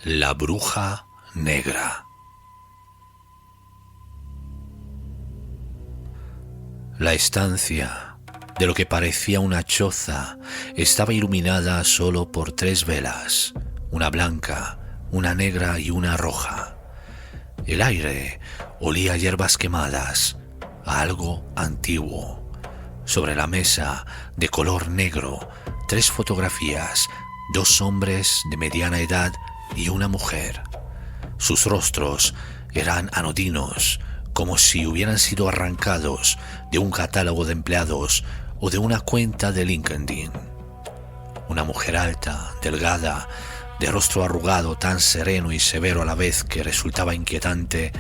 La bruja negra. La estancia, de lo que parecía una choza, estaba iluminada solo por 3 velas, una blanca, una negra y una roja. El aire olía a hierbas quemadas, a algo antiguo. Sobre la mesa, de color negro, 3 fotografías, 2 hombres de mediana edad y una mujer. Sus rostros eran anodinos, como si hubieran sido arrancados de un catálogo de empleados o de una cuenta de LinkedIn. Una mujer alta, delgada, de rostro arrugado, tan sereno y severo a la vez que resultaba inquietante,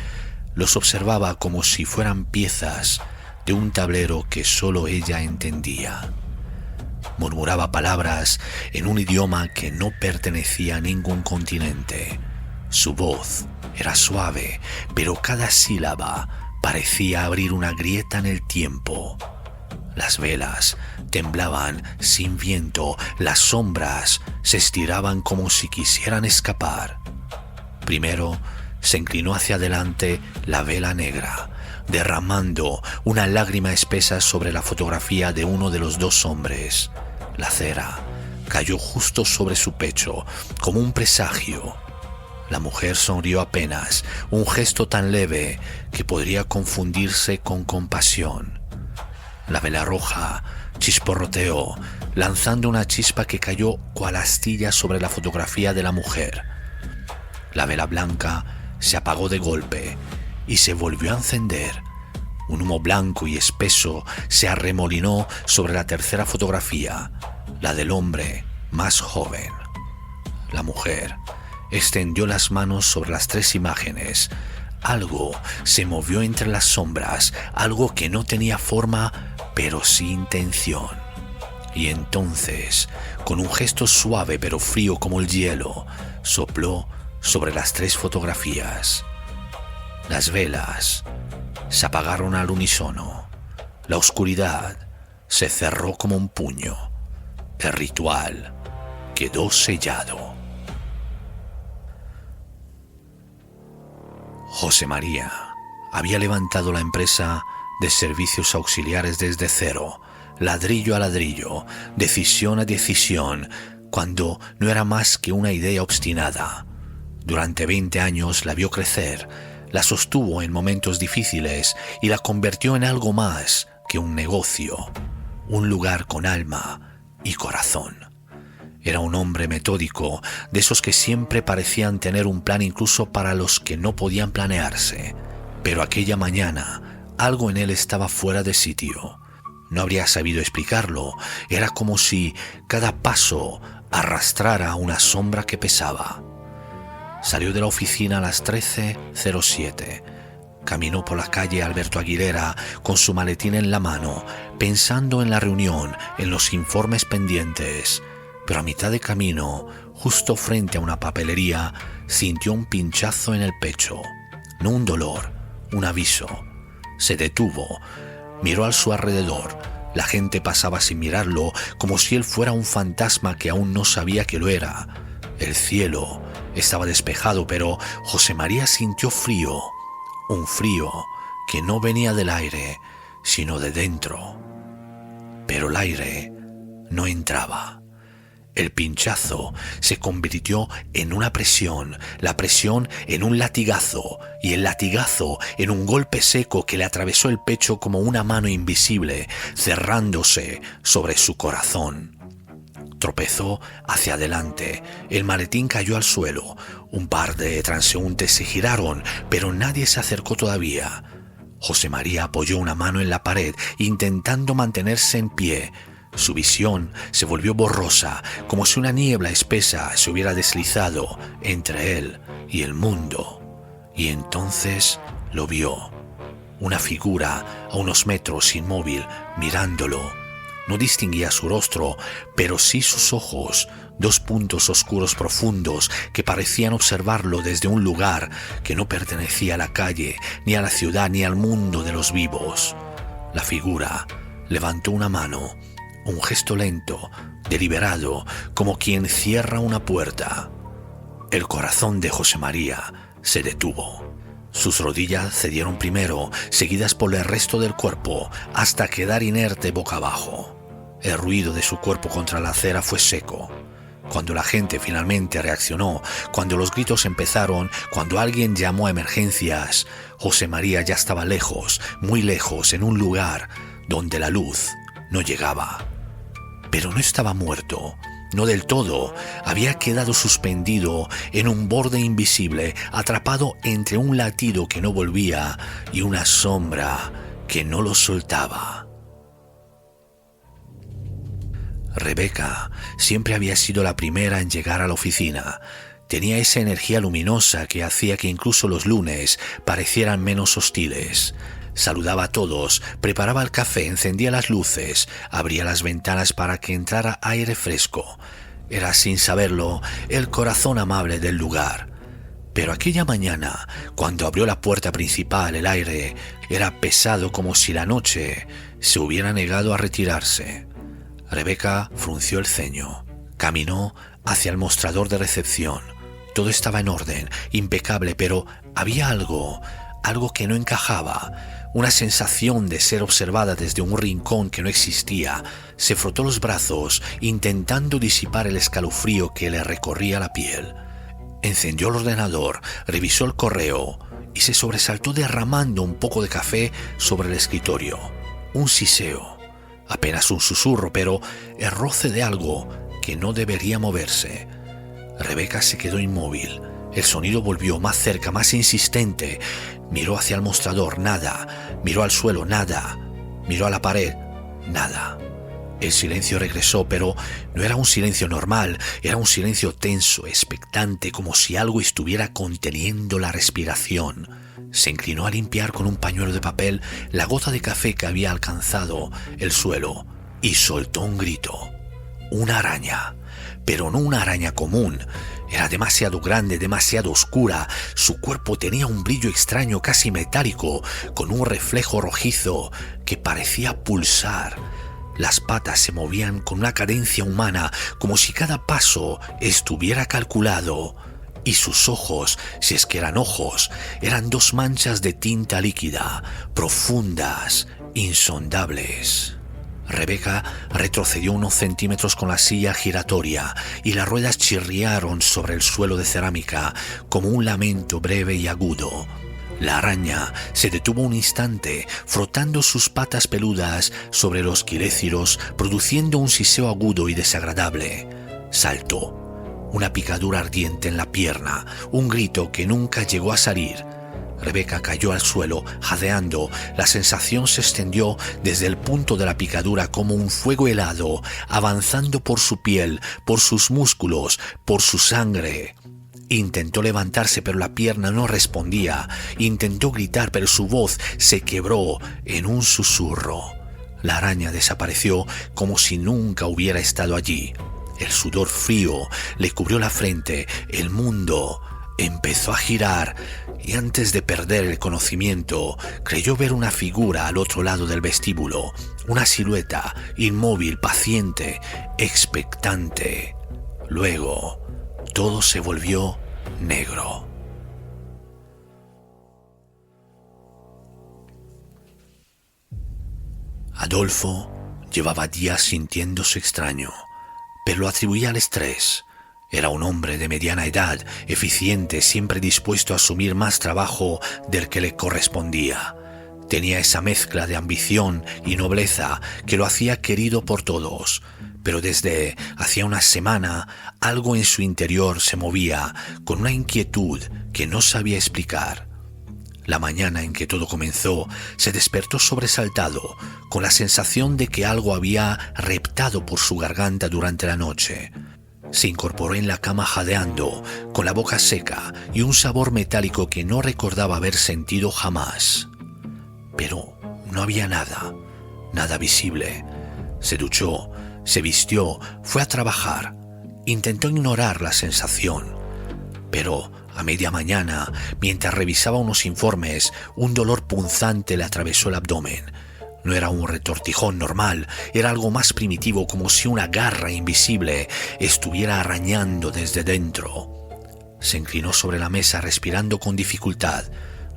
los observaba como si fueran piezas de un tablero que solo ella entendía. Murmuraba palabras en un idioma que no pertenecía a ningún continente. Su voz era suave, pero cada sílaba parecía abrir una grieta en el tiempo. Las velas temblaban sin viento, las sombras se estiraban como si quisieran escapar. Primero se inclinó hacia adelante la vela negra, derramando una lágrima espesa sobre la fotografía de uno de los 2 hombres. La cera cayó justo sobre su pecho, como un presagio. La mujer sonrió apenas, un gesto tan leve que podría confundirse con compasión. La vela roja chisporroteó, lanzando una chispa que cayó cual astilla sobre la fotografía de la mujer. La vela blanca se apagó de golpe y se volvió a encender. Un humo blanco y espeso se arremolinó sobre la tercera fotografía, la del hombre más joven. La mujer extendió las manos sobre las 3 imágenes. Algo se movió entre las sombras, algo que no tenía forma, pero sí intención. Y entonces, con un gesto suave pero frío como el hielo, sopló sobre las 3 fotografías. Las velas se apagaron al unísono. La oscuridad se cerró como un puño. El ritual quedó sellado. José María había levantado la empresa de servicios auxiliares desde cero, ladrillo a ladrillo, decisión a decisión, cuando no era más que una idea obstinada. Durante 20 años la vio crecer, la sostuvo en momentos difíciles y la convirtió en algo más que un negocio, un lugar con alma y corazón. Era un hombre metódico, de esos que siempre parecían tener un plan incluso para los que no podían planearse. Pero aquella mañana algo en él estaba fuera de sitio. No habría sabido explicarlo. Era como si cada paso arrastrara una sombra que pesaba. Salió de la oficina a las 13:07. Caminó por la calle Alberto Aguilera con su maletín en la mano, pensando en la reunión, en los informes pendientes. Pero a mitad de camino, justo frente a una papelería, sintió un pinchazo en el pecho. No un dolor, un aviso. Se detuvo, miró a su alrededor. La gente pasaba sin mirarlo, como si él fuera un fantasma que aún no sabía que lo era. El cielo estaba despejado, pero José María sintió frío. Un frío que no venía del aire, sino de dentro. Pero el aire no entraba. El pinchazo se convirtió en una presión, la presión en un latigazo y el latigazo en un golpe seco que le atravesó el pecho como una mano invisible, cerrándose sobre su corazón. Tropezó hacia adelante, el maletín cayó al suelo, un par de transeúntes se giraron, pero nadie se acercó todavía. José María apoyó una mano en la pared, intentando mantenerse en pie. Su visión se volvió borrosa, como si una niebla espesa se hubiera deslizado entre él y el mundo. Y entonces lo vio. Una figura a unos metros inmóvil, mirándolo. No distinguía su rostro, pero sí sus ojos, 2 puntos oscuros profundos que parecían observarlo desde un lugar que no pertenecía a la calle, ni a la ciudad, ni al mundo de los vivos. La figura levantó una mano, un gesto lento, deliberado, como quien cierra una puerta. El corazón de José María se detuvo. Sus rodillas cedieron primero, seguidas por el resto del cuerpo, hasta quedar inerte boca abajo. El ruido de su cuerpo contra la acera fue seco. Cuando la gente finalmente reaccionó, cuando los gritos empezaron, cuando alguien llamó a emergencias, José María ya estaba lejos, muy lejos, en un lugar donde la luz no llegaba. Pero no estaba muerto, no del todo. Había quedado suspendido en un borde invisible, atrapado entre un latido que no volvía y una sombra que no lo soltaba. Rebeca siempre había sido la primera en llegar a la oficina. Tenía esa energía luminosa que hacía que incluso los lunes parecieran menos hostiles. Saludaba a todos, preparaba el café, encendía las luces, abría las ventanas para que entrara aire fresco. Era, sin saberlo, el corazón amable del lugar. Pero aquella mañana, cuando abrió la puerta principal, el aire era pesado como si la noche se hubiera negado a retirarse. Rebeca frunció el ceño, caminó hacia el mostrador de recepción. Todo estaba en orden, impecable, pero había algo que no encajaba, una sensación de ser observada desde un rincón que no existía. Se frotó los brazos, intentando disipar el escalofrío que le recorría la piel. Encendió el ordenador, revisó el correo y se sobresaltó derramando un poco de café sobre el escritorio. Un siseo. Apenas un susurro, pero el roce de algo que no debería moverse. Rebeca se quedó inmóvil. El sonido volvió más cerca, más insistente. Miró hacia el mostrador, nada. Miró al suelo, nada. Miró a la pared, nada. El silencio regresó, pero no era un silencio normal. Era un silencio tenso, expectante, como si algo estuviera conteniendo la respiración. Se inclinó a limpiar con un pañuelo de papel la gota de café que había alcanzado el suelo y soltó un grito. Una araña, pero no una araña común. Era demasiado grande, demasiado oscura. Su cuerpo tenía un brillo extraño, casi metálico, con un reflejo rojizo que parecía pulsar. Las patas se movían con una cadencia humana, como si cada paso estuviera calculado. Y sus ojos, si es que eran ojos, eran dos manchas de tinta líquida, profundas, insondables. Rebeca retrocedió unos centímetros con la silla giratoria y las ruedas chirriaron sobre el suelo de cerámica como un lamento breve y agudo. La araña se detuvo un instante, frotando sus patas peludas sobre los quiréciros, produciendo un siseo agudo y desagradable. Saltó. Una picadura ardiente en la pierna, un grito que nunca llegó a salir. Rebeca cayó al suelo, jadeando. La sensación se extendió desde el punto de la picadura como un fuego helado, avanzando por su piel, por sus músculos, por su sangre. Intentó levantarse, pero la pierna no respondía. Intentó gritar, pero su voz se quebró en un susurro. La araña desapareció como si nunca hubiera estado allí. El sudor frío le cubrió la frente. El mundo empezó a girar y antes de perder el conocimiento, creyó ver una figura al otro lado del vestíbulo, una silueta inmóvil, paciente, expectante. Luego, todo se volvió negro. Adolfo llevaba días sintiéndose extraño, pero lo atribuía al estrés. Era un hombre de mediana edad, eficiente, siempre dispuesto a asumir más trabajo del que le correspondía. Tenía esa mezcla de ambición y nobleza que lo hacía querido por todos, pero desde hacía una semana algo en su interior se movía con una inquietud que no sabía explicar. La mañana en que todo comenzó, se despertó sobresaltado, con la sensación de que algo había reptado por su garganta durante la noche. Se incorporó en la cama jadeando, con la boca seca y un sabor metálico que no recordaba haber sentido jamás. Pero no había nada, nada visible. Se duchó, se vistió, fue a trabajar. Intentó ignorar la sensación, pero a media mañana, mientras revisaba unos informes, un dolor punzante le atravesó el abdomen. No era un retortijón normal, era algo más primitivo, como si una garra invisible estuviera arañando desde dentro. Se inclinó sobre la mesa respirando con dificultad.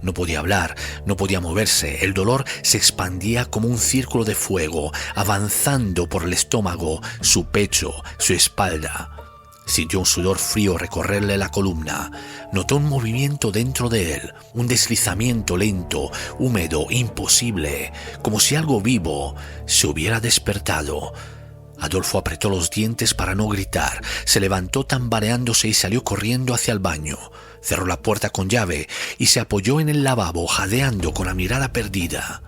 No podía hablar, no podía moverse. El dolor se expandía como un círculo de fuego, avanzando por el estómago, su pecho, su espalda. Sintió un sudor frío recorrerle la columna. Notó un movimiento dentro de él, un deslizamiento lento, húmedo, imposible, como si algo vivo se hubiera despertado. Adolfo apretó los dientes para no gritar, se levantó tambaleándose y salió corriendo hacia el baño. Cerró la puerta con llave y se apoyó en el lavabo, jadeando con la mirada perdida.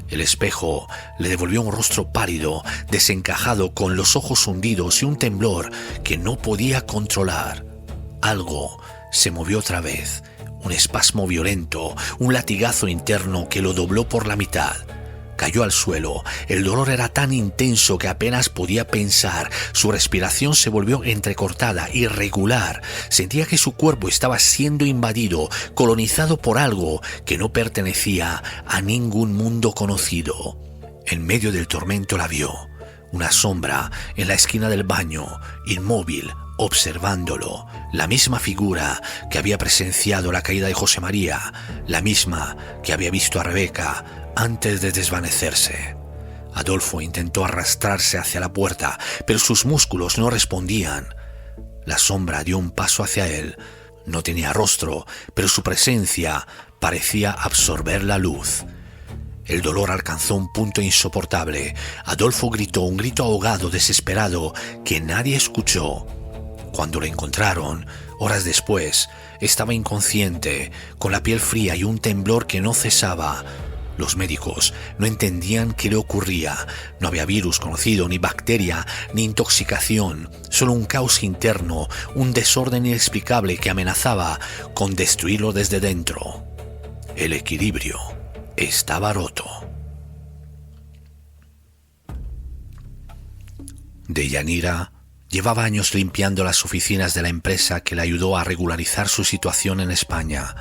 El espejo le devolvió un rostro pálido, desencajado, con los ojos hundidos y un temblor que no podía controlar. Algo se movió otra vez, un espasmo violento, un latigazo interno que lo dobló por la mitad. Cayó al suelo. El dolor era tan intenso que apenas podía pensar. Su respiración se volvió entrecortada, irregular. Sentía que su cuerpo estaba siendo invadido, colonizado por algo que no pertenecía a ningún mundo conocido. En medio del tormento la vio. Una sombra en la esquina del baño, inmóvil, observándolo. La misma figura que había presenciado la caída de José María, la misma que había visto a Rebeca antes de desvanecerse. Adolfo intentó arrastrarse hacia la puerta, pero sus músculos no respondían. La sombra dio un paso hacia él. No tenía rostro, pero su presencia parecía absorber la luz. El dolor alcanzó un punto insoportable. Adolfo gritó, un grito ahogado, desesperado, que nadie escuchó. Cuando lo encontraron, horas después, estaba inconsciente, con la piel fría y un temblor que no cesaba. Los médicos no entendían qué le ocurría. No había virus conocido, ni bacteria, ni intoxicación. Solo un caos interno, un desorden inexplicable que amenazaba con destruirlo desde dentro. El equilibrio estaba roto. Deyanira llevaba años limpiando las oficinas de la empresa que le ayudó a regularizar su situación en España,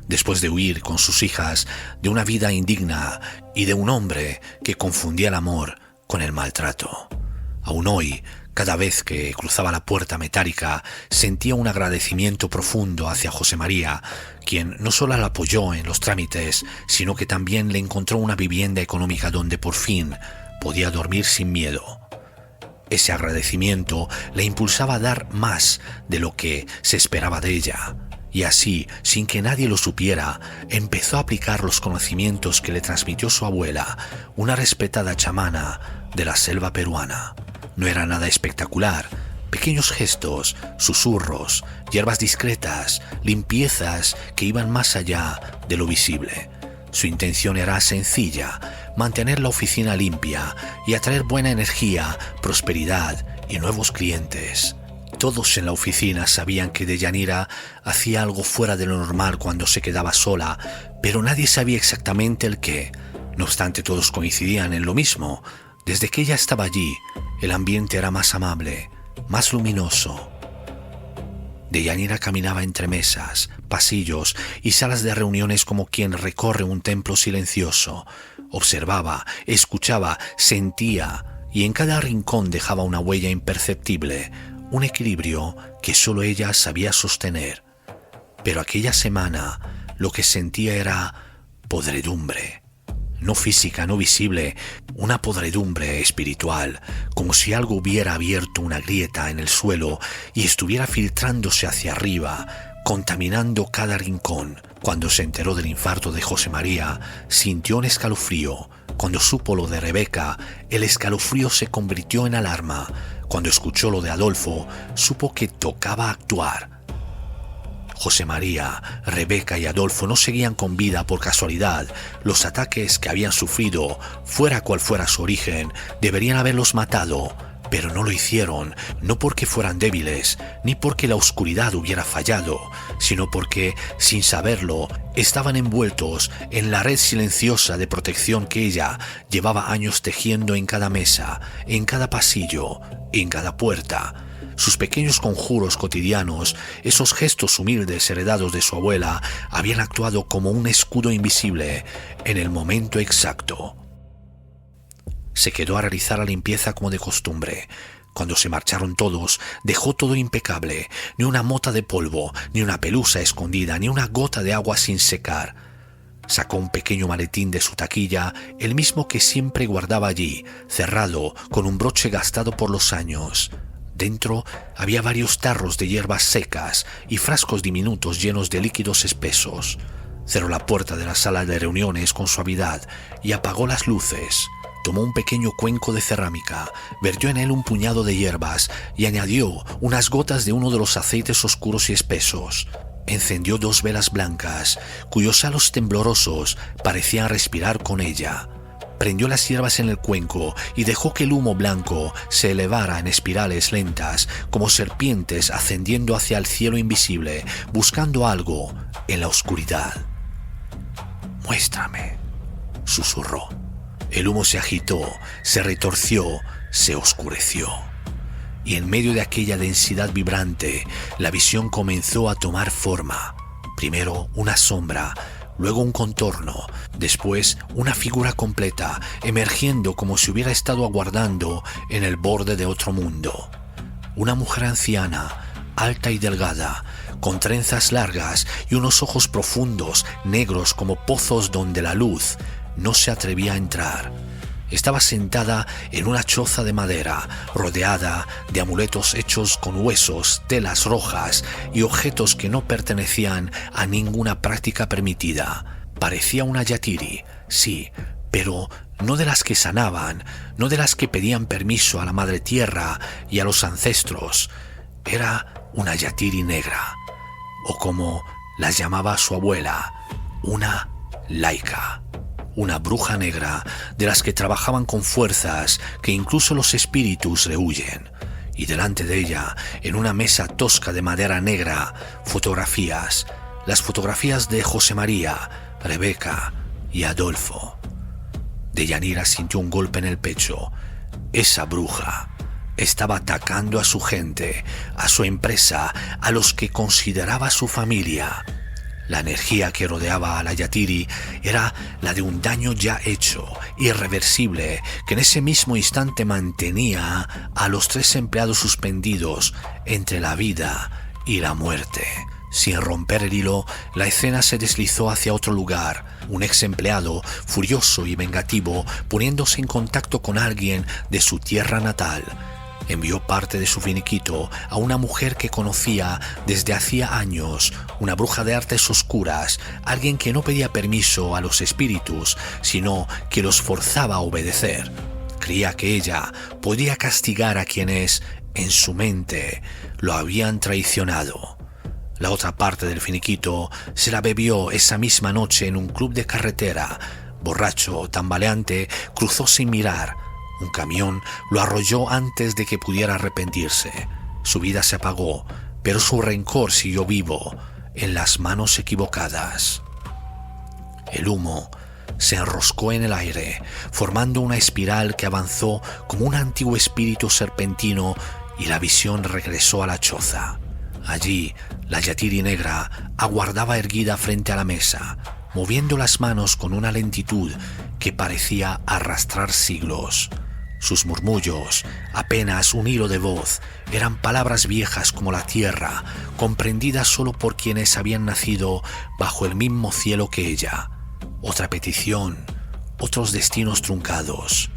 después de huir con sus hijas de una vida indigna y de un hombre que confundía el amor con el maltrato. Aún hoy, cada vez que cruzaba la puerta metálica, sentía un agradecimiento profundo hacia José María, quien no solo la apoyó en los trámites, sino que también le encontró una vivienda económica donde por fin podía dormir sin miedo. Ese agradecimiento le impulsaba a dar más de lo que se esperaba de ella. Y así, sin que nadie lo supiera, empezó a aplicar los conocimientos que le transmitió su abuela, una respetada chamana de la selva peruana. No era nada espectacular, pequeños gestos, susurros, hierbas discretas, limpiezas que iban más allá de lo visible. Su intención era sencilla, mantener la oficina limpia y atraer buena energía, prosperidad y nuevos clientes. Todos en la oficina sabían que Deyanira hacía algo fuera de lo normal cuando se quedaba sola, pero nadie sabía exactamente el qué. No obstante, todos coincidían en lo mismo. Desde que ella estaba allí, el ambiente era más amable, más luminoso. Deyanira caminaba entre mesas, pasillos y salas de reuniones como quien recorre un templo silencioso. Observaba, escuchaba, sentía, y en cada rincón dejaba una huella imperceptible, un equilibrio que solo ella sabía sostener. Pero aquella semana lo que sentía era podredumbre. No física, no visible, una podredumbre espiritual, como si algo hubiera abierto una grieta en el suelo y estuviera filtrándose hacia arriba, contaminando cada rincón. Cuando se enteró del infarto de José María, sintió un escalofrío. Cuando supo lo de Rebeca, el escalofrío se convirtió en alarma. Cuando escuchó lo de Adolfo, supo que tocaba actuar. José María, Rebeca y Adolfo no seguían con vida por casualidad. Los ataques que habían sufrido, fuera cual fuera su origen, deberían haberlos matado, pero no lo hicieron, no porque fueran débiles, ni porque la oscuridad hubiera fallado, sino porque, sin saberlo, estaban envueltos en la red silenciosa de protección que ella llevaba años tejiendo en cada mesa, en cada pasillo, en cada puerta. Sus pequeños conjuros cotidianos, esos gestos humildes heredados de su abuela, habían actuado como un escudo invisible en el momento exacto. Se quedó a realizar la limpieza como de costumbre. Cuando se marcharon todos, dejó todo impecable, ni una mota de polvo, ni una pelusa escondida, ni una gota de agua sin secar. Sacó un pequeño maletín de su taquilla, el mismo que siempre guardaba allí, cerrado con un broche gastado por los años. Dentro había varios tarros de hierbas secas y frascos diminutos llenos de líquidos espesos. Cerró la puerta de la sala de reuniones con suavidad y apagó las luces. Tomó un pequeño cuenco de cerámica, vertió en él un puñado de hierbas y añadió unas gotas de uno de los aceites oscuros y espesos. Encendió 2 velas blancas, cuyos halos temblorosos parecían respirar con ella. Prendió las hierbas en el cuenco y dejó que el humo blanco se elevara en espirales lentas, como serpientes ascendiendo hacia el cielo invisible, buscando algo en la oscuridad. «Muéstrame», susurró. El humo se agitó, se retorció, se oscureció. Y en medio de aquella densidad vibrante, la visión comenzó a tomar forma. Primero una sombra, luego un contorno, después una figura completa, emergiendo como si hubiera estado aguardando en el borde de otro mundo. Una mujer anciana, alta y delgada, con trenzas largas y unos ojos profundos, negros como pozos donde la luz no se atrevía a entrar. Estaba sentada en una choza de madera, rodeada de amuletos hechos con huesos, telas rojas y objetos que no pertenecían a ninguna práctica permitida. Parecía una yatiri, sí, pero no de las que sanaban, no de las que pedían permiso a la madre tierra y a los ancestros. Era una yatiri negra, o como las llamaba su abuela, una laica. Una bruja negra de las que trabajaban con fuerzas que incluso los espíritus rehuyen. Y delante de ella, en una mesa tosca de madera negra, fotografías. Las fotografías de José María, Rebeca y Adolfo. Deyanira sintió un golpe en el pecho. Esa bruja estaba atacando a su gente, a su empresa, a los que consideraba su familia. La energía que rodeaba a la yatiri era la de un daño ya hecho, irreversible, que en ese mismo instante mantenía a los 3 empleados suspendidos entre la vida y la muerte. Sin romper el hilo, la escena se deslizó hacia otro lugar. Un ex empleado, furioso y vengativo, poniéndose en contacto con alguien de su tierra natal, envió parte de su finiquito a una mujer que conocía desde hacía años, una bruja de artes oscuras, alguien que no pedía permiso a los espíritus, sino que los forzaba a obedecer. Creía que ella podía castigar a quienes, en su mente, lo habían traicionado. La otra parte del finiquito se la bebió esa misma noche en un club de carretera. Borracho, tambaleante, cruzó sin mirar. Un camión lo arrolló antes de que pudiera arrepentirse. Su vida se apagó, pero su rencor siguió vivo en las manos equivocadas. El humo se enroscó en el aire, formando una espiral que avanzó como un antiguo espíritu serpentino, y la visión regresó a la choza. Allí, la yatiri negra aguardaba erguida frente a la mesa, moviendo las manos con una lentitud que parecía arrastrar siglos. Sus murmullos, apenas un hilo de voz, eran palabras viejas como la tierra, comprendidas solo por quienes habían nacido bajo el mismo cielo que ella. Otra petición, otros destinos truncados.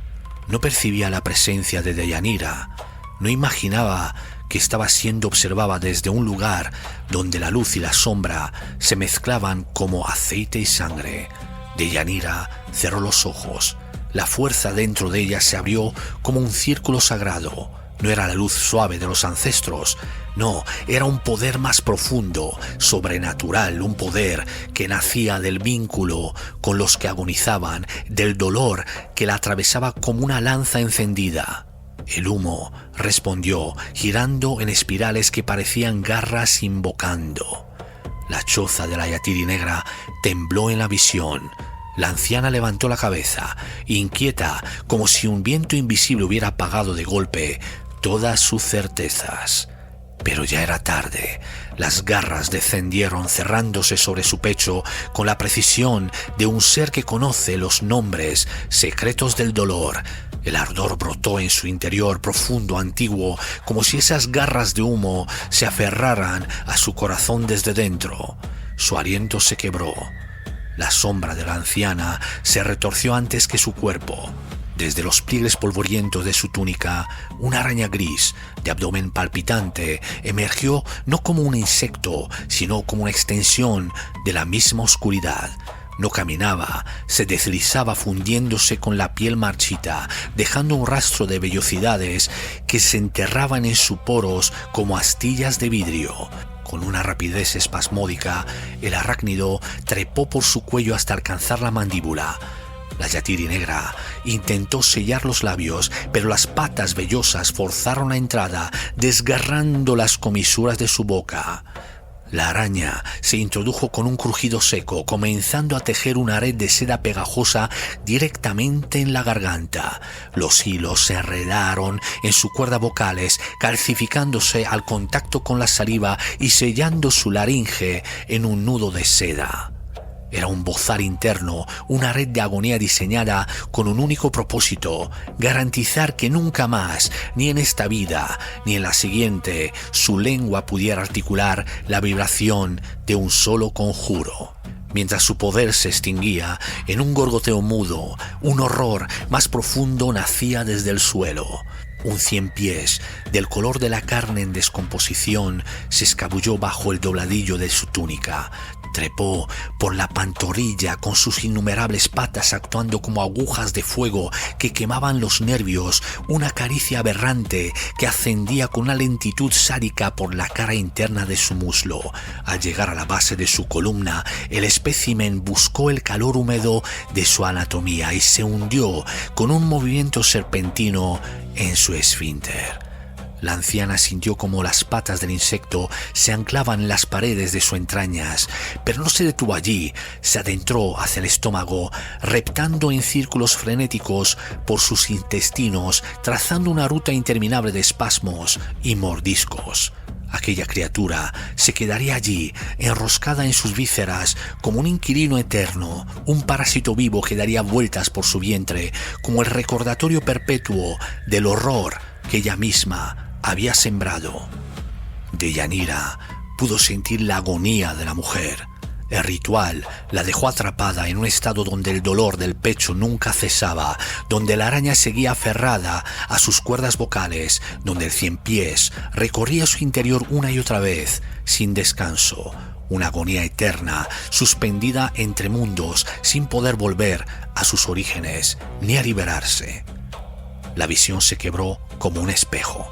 No percibía la presencia de Deyanira, no imaginaba que estaba siendo observada desde un lugar donde la luz y la sombra se mezclaban como aceite y sangre. Deyanira cerró los ojos. La fuerza dentro de ella se abrió como un círculo sagrado. No era la luz suave de los ancestros, no, era un poder más profundo, sobrenatural, un poder que nacía del vínculo con los que agonizaban, del dolor que la atravesaba como una lanza encendida. El humo respondió, girando en espirales que parecían garras invocando. La choza de la yatiri negra tembló en la visión. La anciana levantó la cabeza, inquieta, como si un viento invisible hubiera apagado de golpe todas sus certezas. Pero ya era tarde. Las garras descendieron cerrándose sobre su pecho con la precisión de un ser que conoce los nombres secretos del dolor. El ardor brotó en su interior profundo, antiguo, como si esas garras de humo se aferraran a su corazón desde dentro. Su aliento se quebró. La sombra de la anciana se retorció antes que su cuerpo. Desde los pliegues polvorientos de su túnica, una araña gris, de abdomen palpitante, emergió no como un insecto, sino como una extensión de la misma oscuridad. No caminaba, se deslizaba fundiéndose con la piel marchita, dejando un rastro de vellosidades que se enterraban en sus poros como astillas de vidrio. Con una rapidez espasmódica, el arácnido trepó por su cuello hasta alcanzar la mandíbula. La yatiri negra intentó sellar los labios, pero las patas vellosas forzaron la entrada, desgarrando las comisuras de su boca. La araña se introdujo con un crujido seco, comenzando a tejer una red de seda pegajosa directamente en la garganta. Los hilos se enredaron en sus cuerdas vocales, calcificándose al contacto con la saliva y sellando su laringe en un nudo de seda. Era un bozal interno, una red de agonía diseñada con un único propósito: garantizar que nunca más, ni en esta vida, ni en la siguiente, su lengua pudiera articular la vibración de un solo conjuro. Mientras su poder se extinguía en un gorgoteo mudo, un horror más profundo nacía desde el suelo. Un 100 pies, del color de la carne en descomposición, se escabulló bajo el dobladillo de su túnica. Trepó por la pantorrilla con sus innumerables patas actuando como agujas de fuego que quemaban los nervios, una caricia aberrante que ascendía con una lentitud sádica por la cara interna de su muslo. Al llegar a la base de su columna, el espécimen buscó el calor húmedo de su anatomía y se hundió con un movimiento serpentino en su esfínter. La anciana sintió como las patas del insecto se anclaban en las paredes de sus entrañas, pero no se detuvo allí, se adentró hacia el estómago, reptando en círculos frenéticos por sus intestinos, trazando una ruta interminable de espasmos y mordiscos. Aquella criatura se quedaría allí, enroscada en sus vísceras, como un inquilino eterno, un parásito vivo que daría vueltas por su vientre, como el recordatorio perpetuo del horror que ella misma había sembrado. Deyanira pudo sentir la agonía de la mujer. El ritual la dejó atrapada en un estado donde el dolor del pecho nunca cesaba, donde la araña seguía aferrada a sus cuerdas vocales, donde el 100 pies recorría su interior una y otra vez, sin descanso. Una agonía eterna, suspendida entre mundos, sin poder volver a sus orígenes, ni a liberarse. La visión se quebró como un espejo.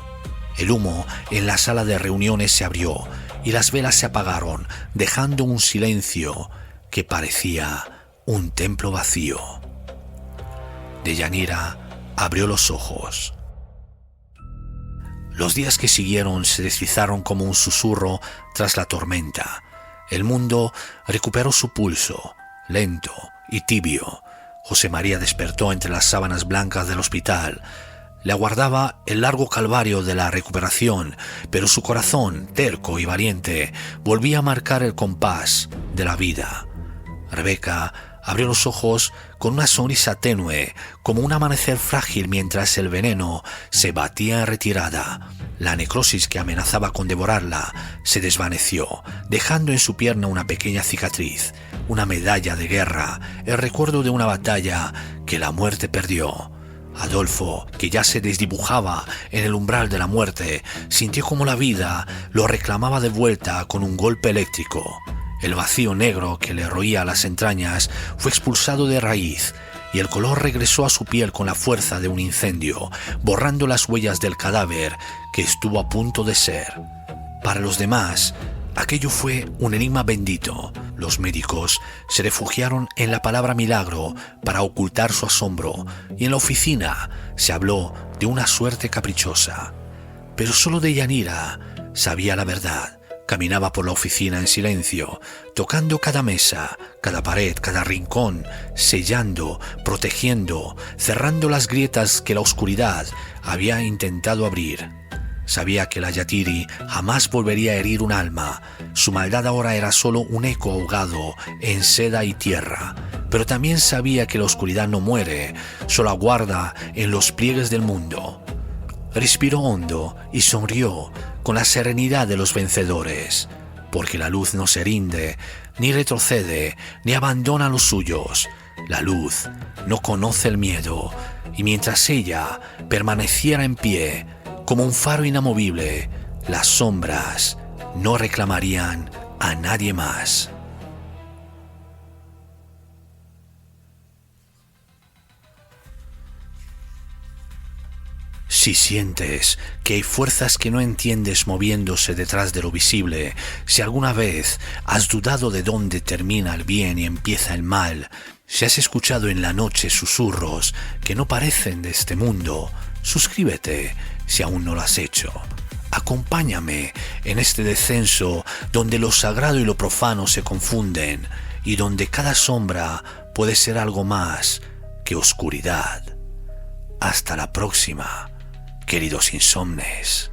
El humo en la sala de reuniones se abrió y las velas se apagaron, dejando un silencio que parecía un templo vacío. Deyanira abrió los ojos. Los días que siguieron se deslizaron como un susurro tras la tormenta. El mundo recuperó su pulso, lento y tibio. José María despertó entre las sábanas blancas del hospital. Le aguardaba el largo calvario de la recuperación, pero su corazón, terco y valiente, volvía a marcar el compás de la vida. Rebeca abrió los ojos con una sonrisa tenue, como un amanecer frágil mientras el veneno se batía en retirada. La necrosis que amenazaba con devorarla se desvaneció, dejando en su pierna una pequeña cicatriz, una medalla de guerra, el recuerdo de una batalla que la muerte perdió. Adolfo, que ya se desdibujaba en el umbral de la muerte, sintió como la vida lo reclamaba de vuelta con un golpe eléctrico. El vacío negro que le roía las entrañas fue expulsado de raíz y el color regresó a su piel con la fuerza de un incendio, borrando las huellas del cadáver que estuvo a punto de ser. Para los demás, aquello fue un enigma bendito. Los médicos se refugiaron en la palabra milagro para ocultar su asombro, y en la oficina se habló de una suerte caprichosa. Pero solo Deyanira sabía la verdad. Caminaba por la oficina en silencio, tocando cada mesa, cada pared, cada rincón, sellando, protegiendo, cerrando las grietas que la oscuridad había intentado abrir. Sabía que la Yatiri jamás volvería a herir un alma. Su maldad ahora era solo un eco ahogado en seda y tierra. Pero también sabía que la oscuridad no muere, solo aguarda en los pliegues del mundo. Respiró hondo y sonrió con la serenidad de los vencedores, porque la luz no se rinde, ni retrocede, ni abandona a los suyos. La luz no conoce el miedo, y mientras ella permaneciera en pie, como un faro inamovible, las sombras no reclamarían a nadie más. Si sientes que hay fuerzas que no entiendes moviéndose detrás de lo visible, si alguna vez has dudado de dónde termina el bien y empieza el mal, si has escuchado en la noche susurros que no parecen de este mundo, suscríbete si aún no lo has hecho. Acompáñame en este descenso donde lo sagrado y lo profano se confunden y donde cada sombra puede ser algo más que oscuridad. Hasta la próxima, queridos insomnes.